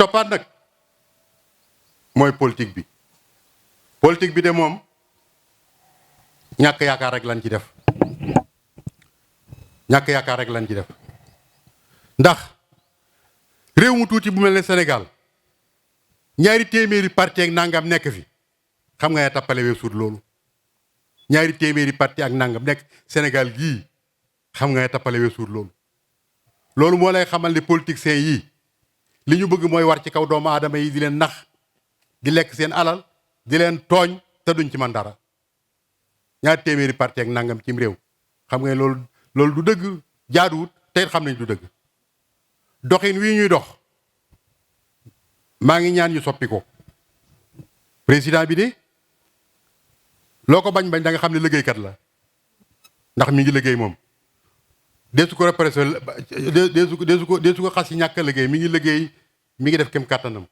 toppaat nag mooy politique bi. politique bi de moom ñàkk yaakaar rek lañ ci def ñàkk yaakaar rek lañ ci def ndax réew mu tuuti bu mel ne Sénégal ñaari téeméeri parti ak nangam nekk fi xam nga ne tappale weesuut loolu ñaari téeméeri parti ak nangam nekk Sénégal gii xam nga ne tappale weesuut loolu loolu moo lay xamal ni politiciens yii li ñu bëgg mooy war ci kaw doomu aadama yi di leen nax di lekk seen alal di leen tooñ te duñ ci man dara ñaari téeméeri parti ak nangam cim réew xam nga ne loolu du dëgg jaaduwut te xam nañ du dëgg doxin wii ñuy dox maa ngi ñaan ñu soppi ko président bi de loo ko bañ da nga xam ne liggéeykat la ndax mi ngi liggéey moom deesu ko repressé deesu ko xas ci ñàkk liggéey mi ngi liggéey mi ngi def kem kàttanam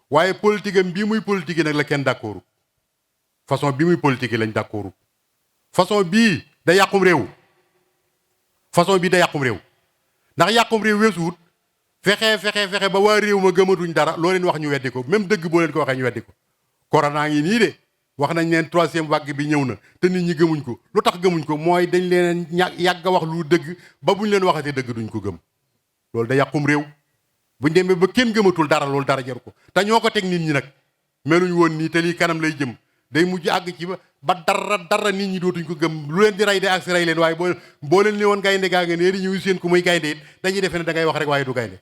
waaye politique am bii muy politique nag la kenn d'accordu façon bii muy politique lañ d'accordu façon bii da yàqum réew façon bii da yàqum réew ndax yàqum réew weesuwut fexe ba waa réew ma gëmatuñ dara loo leen wax ñu weddi ko même dëgg boo leen ko waxee ñu weddi ko corona ngi nii de wax nañ leen troisième vague bi ñëw na te nit ñi gëmuñ ko lu tax gëmuñ ko mooy dañ leen yàgg a wax lu dëgg ba buñ leen waxatee dëgg duñ ko gëm loolu da yàqum réew buñ demee ba kenn gëmatul dara loolu dara jaru ko te ñoo ko teg nit ñi nag meluñ woon nii te lii kanam lay jëm day mujj àgg ci ba dara nit ñi dootuñ ko gëm lu leen di rey de ak si rey leen waaye boo leen ne woon gaynde gaa nga nee di ñëw seen ku muy gaynde it dañuy defe ne da ngay wax rek waaye du gaynde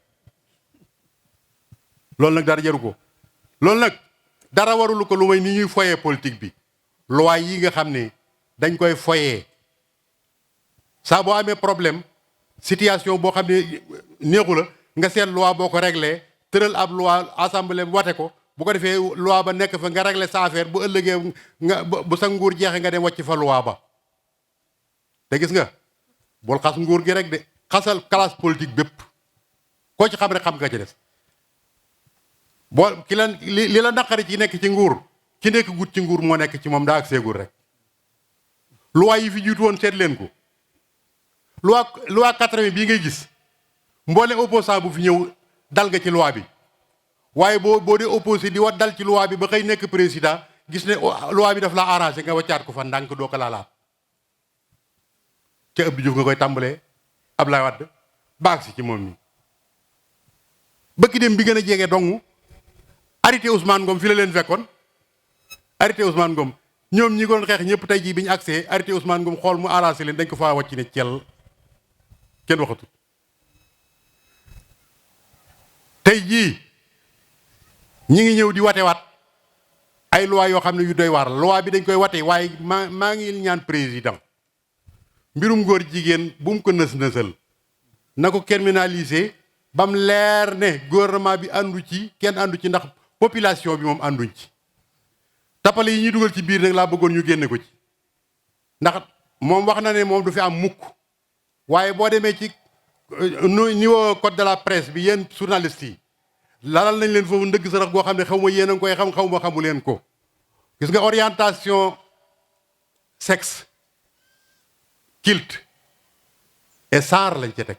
loolu nag dara jaru ko loolu nag dara warulu ko lu may ni ñuy foyee politique bi loi yi nga xam ne dañ koy foyee saa boo amee problème situation boo xam ne neexu la nga seet loi boo ko réglé tëral ab loi assemblée wate ko bu ko defee loi ba nekk fa nga réglé sa affaire bu ëllëgee nga bu sa nguur jeexee nga dem wàcc fa loi ba te gis nga bul xas nguur gi rek de xasal classe politique bépp koo ci xam rek xam nga ci des boo ki la li la naqari ci nekk ci nguur ki nekk gut ci nguur moo nekk ci moom daa ak seegul rek loi yi fi jiitu woon seet leen ko loi 80 bii ngay gis mboole opposant bu fi ñëw dal nga ci loi bi waaye boo dee opposé di wat dal ci loi bi ba xëy nekk président gis ne loi bi daf la arrangé nga waccaat ko fa ndànk doo ko laalaat ca Abdou Diouf nga koy tàmbalee Abdoulaye Wade baag si ci moom mi bëkki dem bi gën a jege dong arrêté Ousmane Ngom fi la leen fekkoon arrêté Ousmane Ngom ñoom ñi ko doon xeex ñëpp tey jii bi ñu accès arrêté Ousmane Ngom xool mu arrangé leen dañ ko faa wàcc ne cel kenn waxatu tey jii ñi ngi ñëw di watewaat ay loi yoo xam ne yu doy waar loi bi dañ koy wate waaye maa ngi ñaan président mbirum góor jigéen bu mu ko nës-nësal na ko criminaliser bam leer ne gouvernement bi àndu ci kenn àndu ci ndax population bi moom ànduñ ci tappale yi ñuy dugal ci biir nag laa bëggoon ñu génne ko ci ndax moom wax na ne moom du fi am mukk waaye boo demee ci niveau code de la presse bi yéen journalistes yi lalal nañ leen foofu ndëgg sarax goo xam ne xaw ma yéen a ngi koy xam xaw ma xamu leen ko gis nga orientation sexe culte et genre lañ ca teg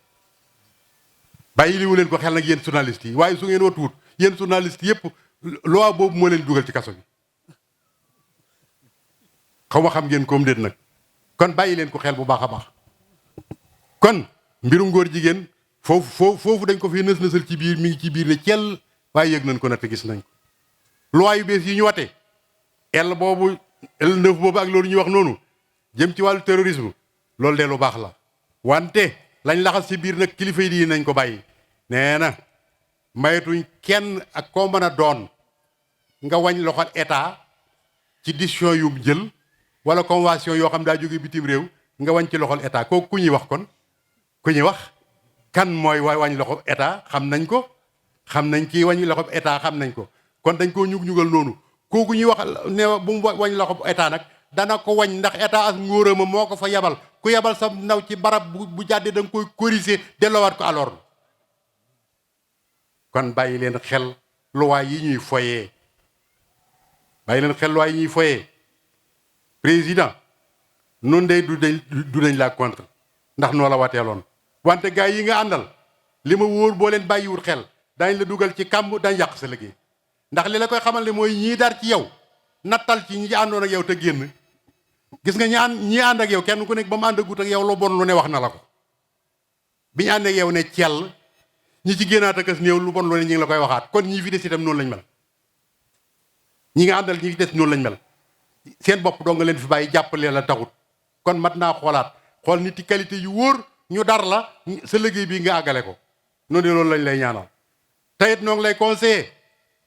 bàyyi liwu leen ko xel nag yéen journalistes yi waaye su ngeen watuwut yéen journalistes yëpp loi boobu moo leen dugal ci kaso bi xaw ma xam ngeen koom déet nag kon bàyyi leen ko xel bu baax a baax kon mbirum góor jigéen foofu dañ ko fi nës-nësal ci biir mi ngi ci biir ne cell waaye yëg nañ ko nag te gis nañ ko loi yu bees yi ñu wate L9 boobu ak loolu ñuy wax noonu jëm ci wàllu terrorisme loolu de lu baax la wante lañ laxas ci biir nag kilifa yi di nañ ko bàyyi nee na mayetuñ kenn ak koo mën a doon nga wañ loxol état ci décision yu jël wala convention yoo xam daa jóge bitim réew nga wañ ci loxol état kooku ku ñuy wax kon ku ñuy wax kan mooy wañ loxo état xam nañ ko xam nañ kii wañ loxo état xam nañ ko kon dañ koo ñugal noonu kooku ñuy wax ne bu mu wañ loxo état nag dana ko wañ ndax état ak ngóorama moo ko fa yabal ku yabal sa ndaw ci barab bu jàddee da nga koy corriger delloowaat ko alors kon bàyyi leen xel loi yi ñuy foyee bàyyi leen xel loi yi ñuy foyee président noonu day du dañ la contre ndax noo la wateeloon wante gars yi nga àndal li ma wóor boo leen bàyyiwul xel dañ la dugal ci kàmb dañ yàq sa liggéey ndax li la koy xamal ne mooy ñii dar ci yow nattal ci ñi àndoon ak yow te génn gis nga ñi ànd ak yow kenn ku nekk ba mu ànd agut ak yow lu bon lu ne wax na la ko bi ñu ànd ak yow ne cell ñi ci génnaat ak as néew lu bon lu ne ñi ngi la koy waxaat kon ñii fi des itam noonu lañ mel ñi nga àndal ñi fi des noonu lañ mel seen bopp doo nga leen fi bàyyi jàppale la taxut kon mat naa xoolaat xool nit yi qualité yu wóor ñu dar la sa liggéey bii nga àggale ko noonu de loolu lañ lay ñaanal tayit noo ngi lay conseillé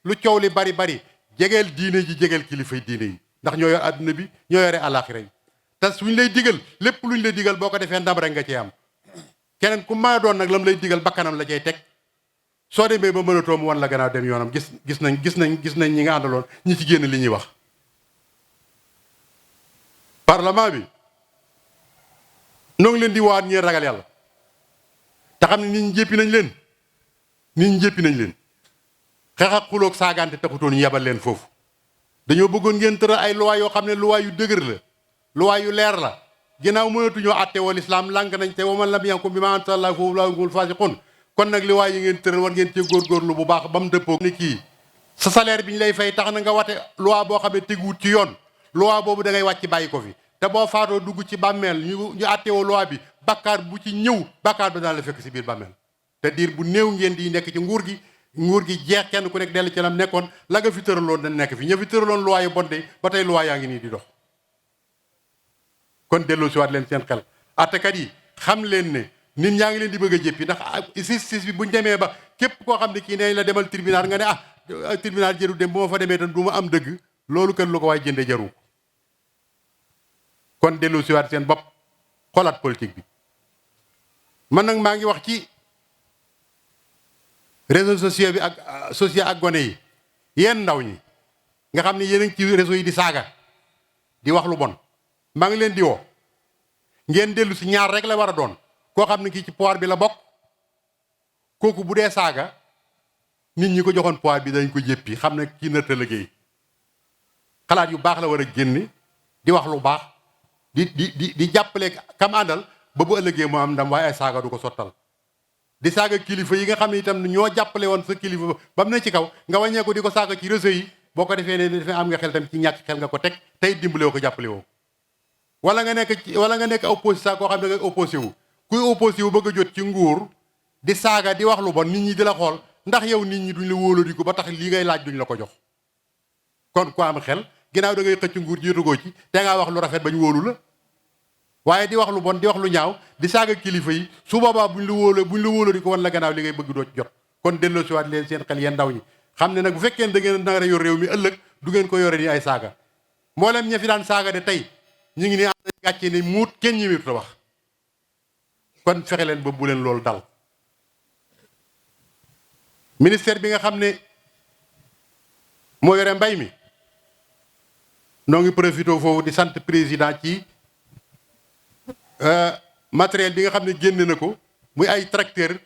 lu coow li bari bari jegeel diine ji jegeel kilifay diine yi ndax ñoo yor adduna bi ñoo yore àllaaxira yi te suñ lay digal lépp luñ lay digal boo ko defee ndam rek nga cee am keneen ku ma doon nag lam lay digal bakkanam la cay teg soo demee ba mënatoo mu wan la gannaaw dem yoonam gis nañ ñi nga àndaloon ñi ci génn li ñuy wax parlement bi noo ngi leen di waat ñeen ragal yàlla te xam ne nit ñi jéppi nañ leen xeex ak xuloog saagante taxutoon ñu yebal leen foofu dañoo bëggoon ngeen tëral ay loi yoo xam ne loi yu dëgër la loi yu leer la ginnaaw mënatuñoo àtte wal islaam lànk nañ te waman lam yankum bi ma anzalallahu fa ulaa'ika humul faasiquun kon nag loi yi ngeen tëral war ngeen cee góorgóorlu bu baax ba mu dëppoo ni kii sa salaire bi ñu lay fay tax na nga wate loi boo xam ne teguwut ci yoon loi boobu da ngay wàcc bàyyi ko fi te boo faatoo dugg ci bàmmeel ñu àttewoo loi bi bakkaar bu ci ñëw bakkaar ba daan la fekk si biir bàmmeel te diir bu néew ngeen di nekk ci nguur gi jeex kenn ku nekk dellu ci lam nekkoon la nga fi tëraloon dañ nekk fi ña fi tëraloon loi yu bonde ba tey loi yaa ngi nii di dox kon delloo si waat leen seen xel attekat yi xam leen ne nit ñaa ngi leen di bëgg a jéppi ndax justice bi buñ demee ba képp koo xam ne kii ne la demal tribunal nga ne tribunal jëru dem bu ma fa demee tan du ma am dëgg loolu kan lu ko waay jënde jaru kon delloo si waat seen bopp xolaat politique bi man nag maa ngi wax ci réseaux sociaux bi ak gone yi yéen ndaw ñi nga xam ne yéen a ngi ci réseau yi di saaga di wax lu bon maa ngi leen di woo ngeen dellu si ñaar rek la war a doon koo xam ne kii ci pouvoir bi la bokk kooku bu dee saaga nit ñi ko joxoon pouvoir bi dañ ko jéppi xam ne kii nërta liggéey xalaat yu baax la war a génne di wax lu baax di jàppale kam àndal ba bu ëllëgee moo am ndam waaye ay saaga du ko sottal di saaga kilifa yi nga xam ne itam ñoo jàppale woon sa kilifa ba mu ne ci kaw nga wàññeeku di ko saaga ci réseau yi boo ko defee ne dafa am nga xel tam ci ñàkk xel nga ko teg tey dimbale woo ko jàppale woo wala nga nekk opposition koo xam ne nga opposé wu kuy opposé wu bëgg a jot ci nguur di saaga di wax lu bon nit ñi di la xool ndax yow nit ñi duñ la wóoloo ko ba tax lii ngay laaj duñ la ko jox kon ku am xel ginnaaw da ngay xëcc nguur jiitugoo ci te ngaa wax lu rafet bañ wóolu la waaye di wax lu bon di wax lu ñaaw di saaga kilifa yi su boobaa buñ la wóoloo ko wan la gannaaw li ngay bëgg doo ci jot kon delloo si waat leen seen xel yeen ndaw ñi xam ne nag bu fekkee da ngeen nar a yor réew mi ëllëg du ngeen ko yore ni ay saaga mboolem ña fi daan saaga de tey ñu ngi ni am nañ gàcce ni muut kenn ñi ta wax kon fexe leen ba bu leen loolu dal ministère bi nga xam ne moo yore mbay mi noo ngi profité foofu di sant président ci matériel bi nga xam ne génn na ko muy ay tracteur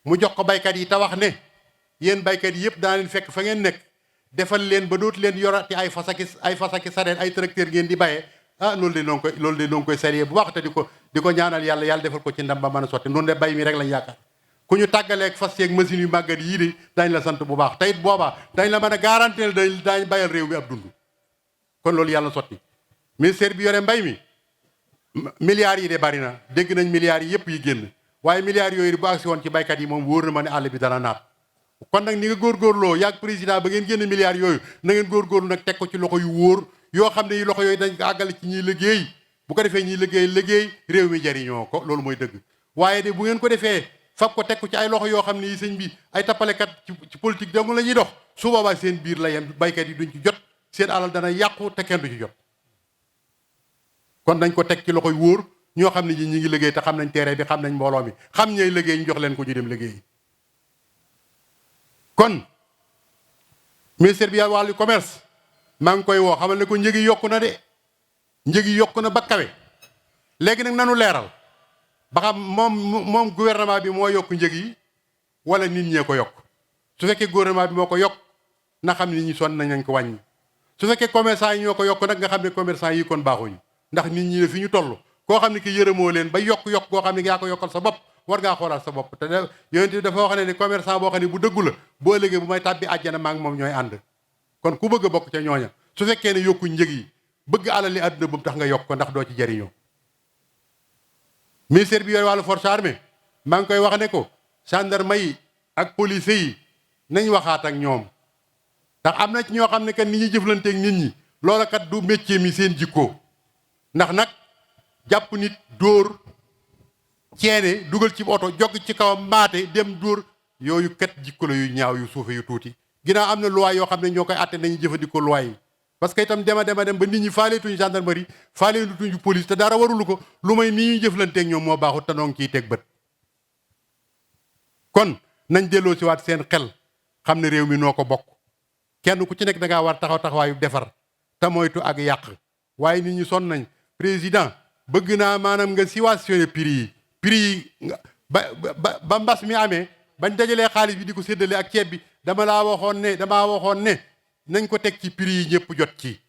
mu jox ko baykat yi te wax ne yéen baykat yi yëpp daa leen fekk fa ngeen nekk defal leen ba dootu leen yorati ay fasaki sareet ay tracteur ngeen di bayee loolu de noo ngi koy sérieux bu baax te di ko ñaanal yàlla defal ko ci ndam ba mën a sotti noonu de bay mi rek lañ yaakaar ku ñu tàggaleeg fas yeeg machine yu màggat yii de dañ la sant bu baax te it boobaa dañ la mën a garantir dañ bayal réew mi ab dund kon loolu yàlla sotti ministère bi yore mbay mi milliards yi de bari na dégg nañ milliards yi yëpp yi génn waaye milliards yooyu bu agsi woon ci baykat yi moom wóor na ma ne àll bi dana naat kon nag ni nga góorgóorloo yaag président ba ngeen génn milliards yooyu na ngeen góorgóorlu nag teg ko ci loxo yu wóor yoo xam ne yi loxo yooyu dañ ko àggale ci ñiy liggéey bu ko defee ñiy liggéey réew mi jariñoo ko loolu mooy dëgg waaye de bu ngeen ko defee fab ko teg ko ci ay loxo yoo xam ne yi sëñ bi ay tappalekat ci politique dong la ñuy dox su boobaa seen biir la yem baykat yi duñ ci jot seen alal dana yàqu te kenn du ci jot kon dañ ko teg ci loxo yu wóor ñoo xam ne ñi ngi liggéey te xam nañ terrain bi xam nañ mbooloo mi xam ñooy liggéey ñu jox leen ko ñu dem liggéey kon ministère bi wàllu commerce maa ngi koy woo xamal ne ko njëgi yokku na de njëgi yokku na ba kawe léegi nag nanu leeral ba xam moom gouvernement bi moo yokk njëg yi wala nit ñee ko yokk su fekkee gouvernement bi moo ko yokk na xam ne nit ñi sonn nañ ko wàññi su fekkee commerçant yi ñoo ko yokk nag nga xam ne commerçant yi kon baaxuñu ndax nit ñi ne fi ñu toll koo xam ne ki yërëmoo leen ba yokk koo xam ne yaa ko yokkal sa bopp war ngaa xoolaat sa bopp te yonent bi dafa wax ne ni commerçant boo xam ne bu dëggu la boo ëllëgee bu may tàbbi àjjana maa ngi moom ñooy ànd kon ku bëgg a bokk ca ñooña su fekkee ne yokku njëg yi bëgg alal li àdduna bu mu tax nga yokk ko ndax doo ci jariñoo ministère bi yore wàllu force armée maa ngi koy wax ne ko gendarme yi ak police yi nañ waxaat ak ñoom ndax am na ci ñoo xam ne kat ni ñuy jëflanteeg nit ñi loola kat du métier mi seen jikko ndax nag jàpp nit dóor ceene dugal ci oto jog ci kawam maate dem dóor yooyu kat jikko la yu ñaaw yu suufe yu tuuti ginnaaw am na loi yoo xam ne ñoo koy àtte nañu jëfandikoo loi yi parce que itam dem ba nit ñi faaleetuñu gendarmerie faaleetuñu police te dara warulu ko lu may ni ñuy jëflanteeg ñoom moo baaxut te noo ngi ciy teg bët kon nañ delloo si waat seen xel xam ne réew mi noo ko bokk kenn ku ci nekk da ngaa war taxaw taxawaayu defar te moytu ak yàq waaye nit ñi sonn nañ président bëgg naa maanaam nga subventionné prix yi ba mbas mi amee bañ dajalee xaalis bi di ko séddale ak ceeb bi damaa waxoon ne nañ ko teg ci prix yi ñëpp jot ci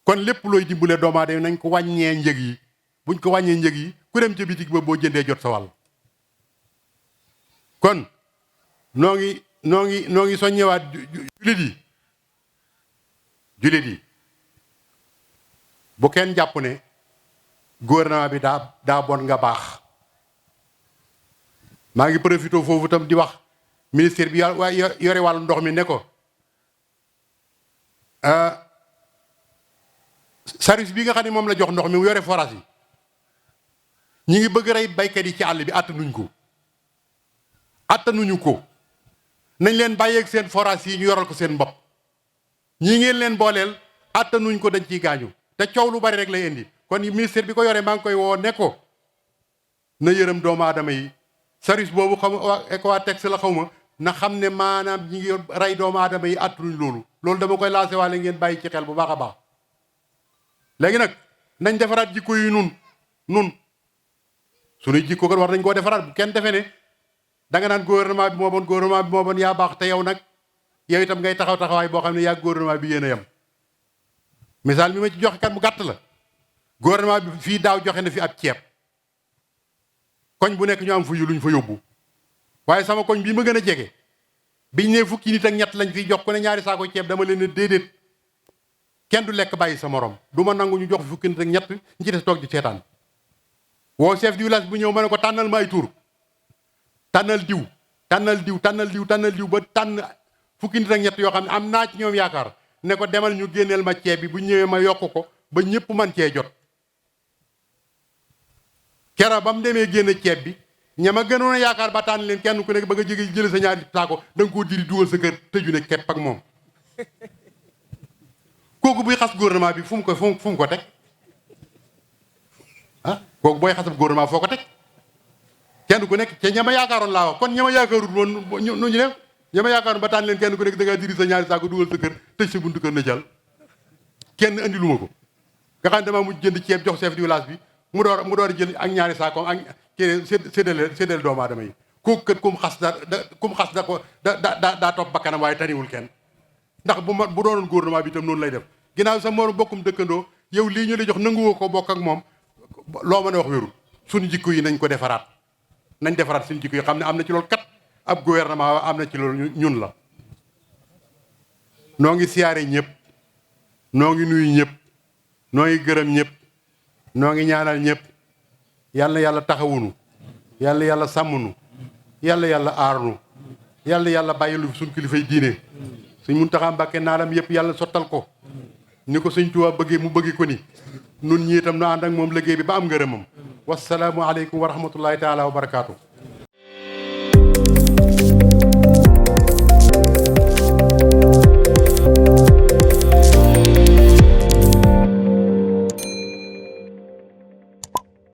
kon lépp looy dimbale doomu aadama nañ ko wàññee njëg yi buñ ko wàññee njëg yi ku dem ca bitig ba boo jëndee jot sa wàll kon noo ngi soññewaat jullit yi bu kenn jàpp ne gouvernement bi daa bon nga baax maa ngi profité foofu tam di wax ministère bi yore wàllu ndox mi ne ko service bi nga xam ne moom la jox ndox mi mu yore forage yi ñi ngi bëgg rey baykat yi ci àll bi attanuñu ko nañ leen bàyyeeg seen forage yi ñu yoral ko seen bopp ñii ngeen leen booleel attanuñ ko dañ ciy gaañu te coow lu bari rek lay indi kon ministère bi ko yore maa ngi koy woo ne ko na yërëm doomu aadama yi service boobu xam Ecowatex la xaw ma na xam ne maanaam ñi ngi rey doomu aadama yi attanuñ loolu dama koy lancé waale ngeen bàyyi ci xel bu baax a baax léegi nag nañ defaraat jikko yi nun suñuy jikko kon war nañ koo defaraat bu kenn defee ne da nga naan gouvernement bi moo bon yaa baax te yow nag yow itam ngay taxawaay boo xam ne yaa gouvernement bi yéen a yem misaal mi ma ci joxe kat mu gàtt la gouvernement bi fii daaw joxe na fi ab ceeb koñ bu nekk ñu am fu luñ fa yóbbu waaye sama koñ bii ma gën a jege biñ ne fukki nit ak ñett lañ fiy jox ku ne ñaari saako ceeb dama leen ne déedéet kenn du lekk bàyyi sa morom du ma nangu ñu jox fukki nit ak ñett ñi ci des toog di seetaan woo chef du village bu ñëw ma ne ko tànnal ma ay tur tànnal diw ba tànn fukki nit ak ñett yoo xam ne am naa ci ñoom yaakaar ne ko demal ñu génneel ma ceeb bi bu ñëwee ma yokk ko ba ñëpp man cee jot kera ba mu demee génn ceeb bi ñama gënoon a yaakaar ba tànn leen kenn ku nekk ba nga jege jële sa ñaari saako da nga koo diri dugal sa kër tëju ne kepp ak moom kooku buy xas gouvernement bi fu mu ko teg kooku booy xasab gouvernement foo ko teg kenn ku nekk ca ñama yaakaaroon laa wax kon ñama yaakaarut woon nu ñu def ñama yaakaaroon ba tànn leen kenn ku nekk da ngaa diri sa ñaari saako dugal sa kër tëj sa buntu kër na jàll kenn andi lu ma ko nga xam ne damaa mujj jënd ceeb jox chef du village bi mu door a jël ak ñaari saako ak kii séddale doomu aadama yi kooku kët kum xas daa topp bakkanam waaye taniwul kenn ndax bu doonoon gouvernement bi itam noonu lay def ginnaaw sa moom bokkum dëkkandoo yow lii ñu la jox nanguwoo ko bokk ak moom loo mën a wax wérul suñu jikko yi nañ ko defaraat suñu jikko yi xam ne am na ci loolu kat ab gouvernement am na ci loolu ñun la noo ngi siyaare ñëpp noo ngi nuyu ñëpp noo ngi gërëm ñëpp noo ngi ñaanal ñëpp yàlla yàlla taxawunu yàlla sàmmunu yàlla aarnu yàlla bàyyilu suñ kilifay diine suñ Muntaxa Mbàkke naalam yëpp yàlla sottal ko ni ko Sëñ Tuubaa bëggee mu bëggi ko ni nun ñi itam nu ànd ak moom liggéey bi ba am ngërëmam wasalaamu aleykum wa rahmatullahi taala wa barakaatu